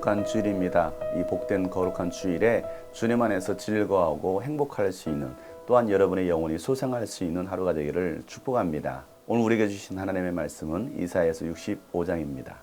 거룩한 주일입니다. 이 복된 거룩한 주일에 주님 안에서 즐거워하고 행복할 수 있는, 또한 여러분의 영혼이 소생할 수 있는 하루가 되기를 축복합니다. 오늘 우리에게 주신 하나님의 말씀은 이사야서 65장입니다.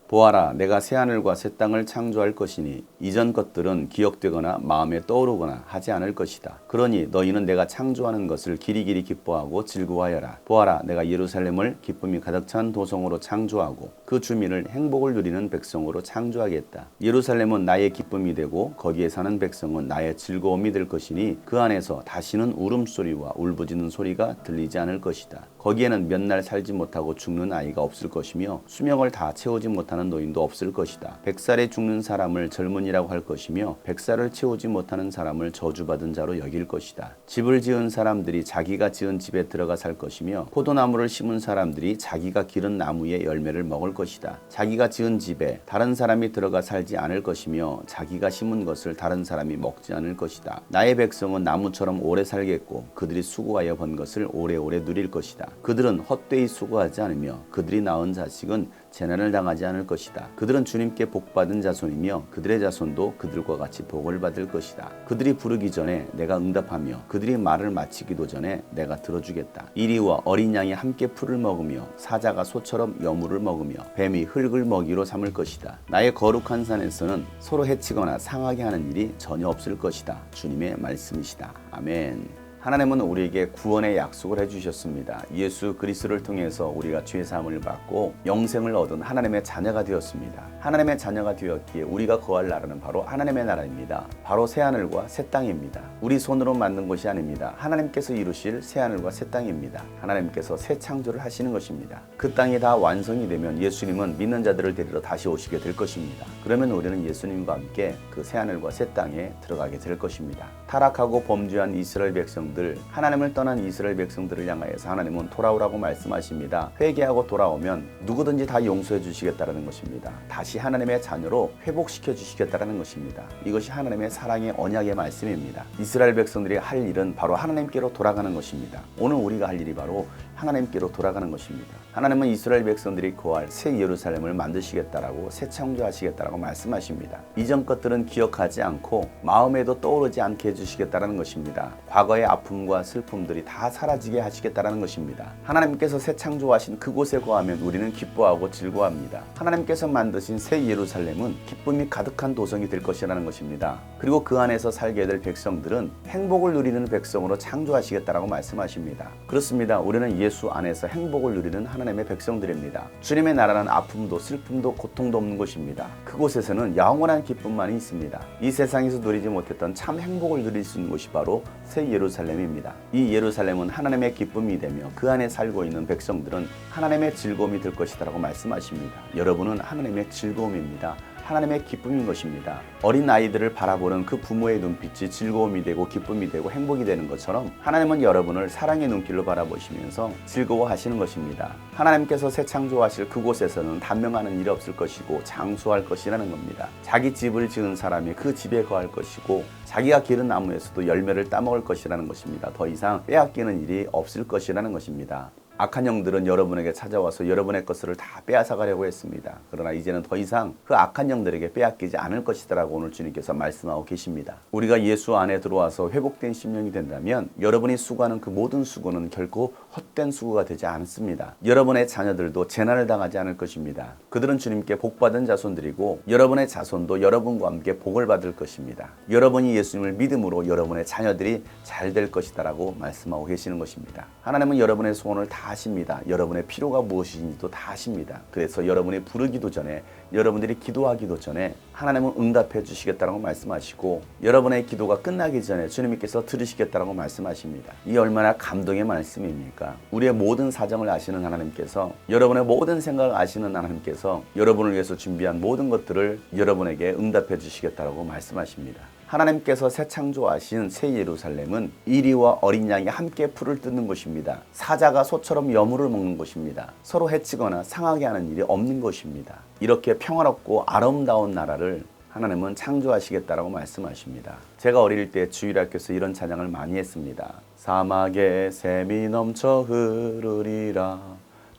보아라, 내가 새하늘과 새 땅을 창조할 것이니 이전 것들은 기억되거나 마음에 떠오르거나 하지 않을 것이다. 그러니 너희는 내가 창조하는 것을 길이길이 기뻐하고 즐거워하여라. 보아라, 내가 예루살렘을 기쁨이 가득 찬 도성으로 창조하고 그 주민을 행복을 누리는 백성으로 창조하겠다. 예루살렘은 나의 기쁨이 되고 거기에 사는 백성은 나의 즐거움이 될 것이니 그 안에서 다시는 울음소리와 울부짖는 소리가 들리지 않을 것이다. 거기에는 몇 날 살지 못하고 죽는 아이가 없을 것이며 수명을 다 채우지 못하는 노인도 없을 것이다. 100살에 죽는 사람을 젊은이라고 할 것이며 100살을 채우지 못하는 사람을 저주받은 자로 여길 것이다. 집을 지은 사람들이 자기가 지은 집에 들어가 살 것이며 포도나무를 심은 사람들이 자기가 기른 나무의 열매를 먹을 것이다. 자기가 지은 집에 다른 사람이 들어가 살지 않을 것이며 자기가 심은 것을 다른 사람이 먹지 않을 것이다. 나의 백성은 나무처럼 오래 살겠고 그들이 수고하여 번 것을 오래오래 누릴 것이다. 그들은 헛되이 수고하지 않으며 그들이 낳은 자식은 재난을 당하지 않을 것이다. 그들은 주님께 복받은 자손이며 그들의 자손도 그들과 같이 복을 받을 것이다. 그들이 부르기 전에 내가 응답하며 그들이 말을 마치기도 전에 내가 들어주겠다. 이리와 어린 양이 함께 풀을 먹으며 사자가 소처럼 여물을 먹으며 뱀이 흙을 먹이로 삼을 것이다. 나의 거룩한 산에서는 서로 해치거나 상하게 하는 일이 전혀 없을 것이다. 주님의 말씀이시다. 아멘. 하나님은 우리에게 구원의 약속을 해주셨습니다. 예수 그리스도를 통해서 우리가 죄 사함을 받고 영생을 얻은 하나님의 자녀가 되었습니다. 하나님의 자녀가 되었기에 우리가 거할 나라는 바로 하나님의 나라입니다. 바로 새하늘과 새 땅입니다. 우리 손으로 만든 것이 아닙니다. 하나님께서 이루실 새하늘과 새 땅입니다. 하나님께서 새 창조를 하시는 것입니다. 그 땅이 다 완성이 되면 예수님은 믿는 자들을 데리러 다시 오시게 될 것입니다. 그러면 우리는 예수님과 함께 그 새하늘과 새 땅에 들어가게 될 것입니다. 타락하고 범죄한 이스라엘 백성들, 하나님을 떠난 이스라엘 백성들을 향하여서 하나님은 돌아오라고 말씀하십니다. 회개하고 돌아오면 누구든지 다 용서해 주시겠다는 것입니다. 다시 하나님의 자녀로 회복시켜 주시겠다는 것입니다. 이것이 하나님의 사랑의 언약의 말씀입니다. 이스라엘 백성들이 할 일은 바로 하나님께로 돌아가는 것입니다. 오늘 우리가 할 일이 바로 하나님께로 돌아가는 것입니다. 하나님은 이스라엘 백성들이 거할 새 예루살렘을 만드시겠다라고 새 창조하시겠다라고 말씀하십니다. 이전 것들은 기억하지 않고 마음에도 떠오르지 않게 해주시겠다는 것입니다. 과거의 아픔과 슬픔들이 다 사라지게 하시겠다는 것입니다. 하나님께서 새 창조하신 그곳에 거하면 우리는 기뻐하고 즐거워합니다. 하나님께서 만드신 새 예루살렘은 기쁨이 가득한 도성이 될 것이라는 것입니다. 그리고 그 안에서 살게 될 백성들은 행복을 누리는 백성으로 창조하시겠다라고 말씀하십니다. 그렇습니다. 우리는 예수 안에서 행복을 누리는 하나님의 백성들입니다. 주님의 나라는 아픔도 슬픔도 고통도 없는 곳입니다. 그곳에서는 영원한 기쁨만이 있습니다. 이 세상에서 누리지 못했던 참 행복을 누릴 수 있는 곳이 바로 새 예루살렘입니다. 이 예루살렘은 하나님의 기쁨이 되며 그 안에 살고 있는 백성들은 하나님의 즐거움이 될 것이라고 말씀하십니다. 여러분은 하나님의 즐거움입니다. 하나님의 기쁨인 것입니다. 어린 아이들을 바라보는 그 부모의 눈빛이 즐거움이 되고 기쁨이 되고 행복이 되는 것처럼 하나님은 여러분을 사랑의 눈길로 바라보시면서 즐거워하시는 것입니다. 하나님께서 새 창조하실 그곳에서는 단명하는 일이 없을 것이고 장수할 것이라는 겁니다. 자기 집을 지은 사람이 그 집에 거할 것이고 자기가 기른 나무에서도 열매를 따먹을 것이라는 것입니다. 더 이상 빼앗기는 일이 없을 것이라는 것입니다. 악한 영들은 여러분에게 찾아와서 여러분의 것을 다 빼앗아가려고 했습니다. 그러나 이제는 더 이상 그 악한 영들에게 빼앗기지 않을 것이다라고 오늘 주님께서 말씀하고 계십니다. 우리가 예수 안에 들어와서 회복된 심령이 된다면 여러분이 수고하는 그 모든 수고는 결코 헛된 수고가 되지 않습니다. 여러분의 자녀들도 재난을 당하지 않을 것입니다. 그들은 주님께 복받은 자손들이고 여러분의 자손도 여러분과 함께 복을 받을 것입니다. 여러분이 예수님을 믿음으로 여러분의 자녀들이 잘 될 것이다라고 말씀하고 계시는 것입니다. 하나님은 여러분의 소원을 다 아십니다. 여러분의 필요가 무엇인지도 다 아십니다. 그래서 여러분이 부르기도 전에, 여러분들이 기도하기도 전에 하나님은 응답해 주시겠다고 말씀하시고 여러분의 기도가 끝나기 전에 주님께서 들으시겠다고 말씀하십니다. 이 얼마나 감동의 말씀입니까? 우리의 모든 사정을 아시는 하나님께서, 여러분의 모든 생각을 아시는 하나님께서 여러분을 위해서 준비한 모든 것들을 여러분에게 응답해 주시겠다고 말씀하십니다. 하나님께서 새 창조하신 새 예루살렘은 이리와 어린 양이 함께 풀을 뜯는 곳입니다. 사자가 소처럼 여물을 먹는 곳입니다. 서로 해치거나 상하게 하는 일이 없는 곳입니다. 이렇게 평화롭고 아름다운 나라를 하나님은 창조하시겠다라고 말씀하십니다. 제가 어릴 때 주일학교에서 이런 찬양을 많이 했습니다. 사막에 샘이 넘쳐 흐르리라,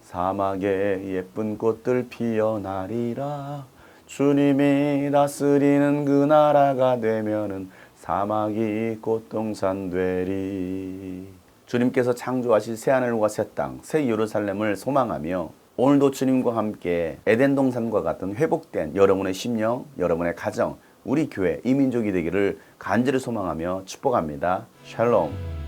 사막에 예쁜 꽃들 피어나리라, 주님이 다스리는 그 나라가 되면은 사막이 꽃동산 되리. 주님께서 창조하신 새하늘과 새 땅, 새 예루살렘을 소망하며 오늘도 주님과 함께 에덴 동산과 같은 회복된 여러분의 심령, 여러분의 가정, 우리 교회, 이민족이 되기를 간절히 소망하며 축복합니다. 샬롬.